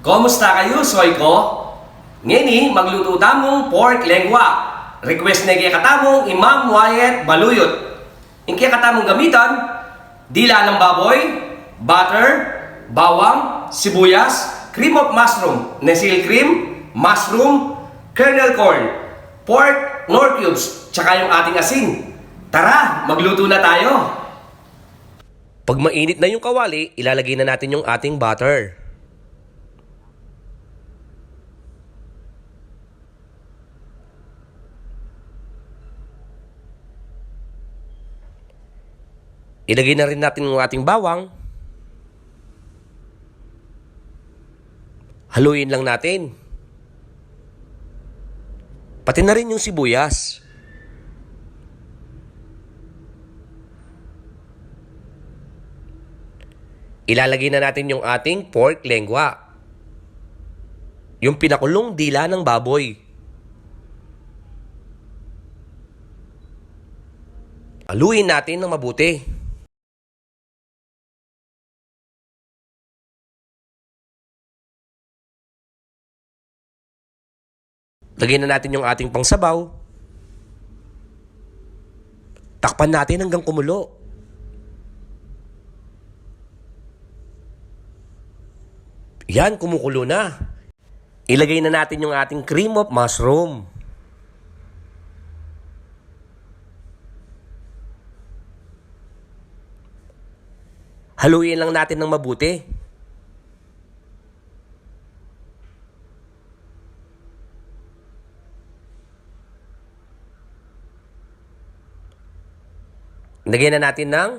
Kumusta kayo, soy ko? Ngeni, magluto tamong pork lengua. Request na kaya katamong Imam Wyatt Baluyot. Yung kaya katamong gamitan, dila ng baboy, butter, bawang, sibuyas, cream of mushroom, nesil cream, mushroom, kernel corn, pork, nor cubes, tsaka yung ating asin. Tara, magluto na tayo! Pag mainit na yung kawali, ilalagay na natin yung ating butter. Ilagay na rin natin yung ating bawang. Haluin lang natin. Pati na rin yung sibuyas. Ilalagay na natin yung ating pork lengua. Yung pinakulong dila ng baboy. Haluin natin ng mabuti. Lagyan na natin yung ating pangsabaw. Takpan natin hanggang kumulo. Yan, kumukulo na. Ilagay na natin yung ating cream of mushroom. Haluin lang natin ng mabuti. Lagyan na natin ng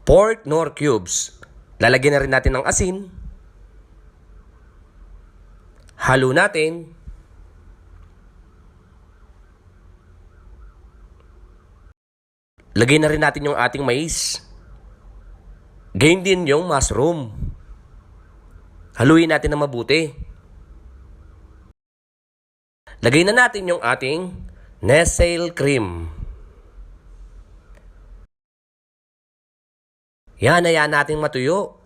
pork nor cubes. Lalagyan na rin natin ng asin. Halo natin. Lagyan na rin natin yung ating mais. Gayon din yung mushroom. Haluin natin ng mabuti. Lagay na natin yung ating nesil cream. Yan, hayaan natin matuyo.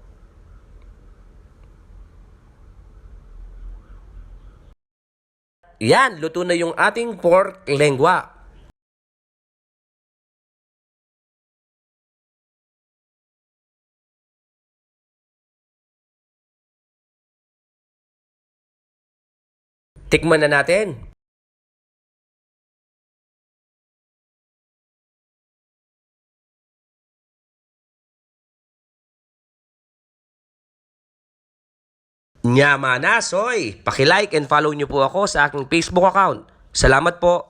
Yan, luto na yung ating pork lengua. Tikman na natin. Nyama na, soy! Paki-like and follow nyo po ako sa aking Facebook account. Salamat po!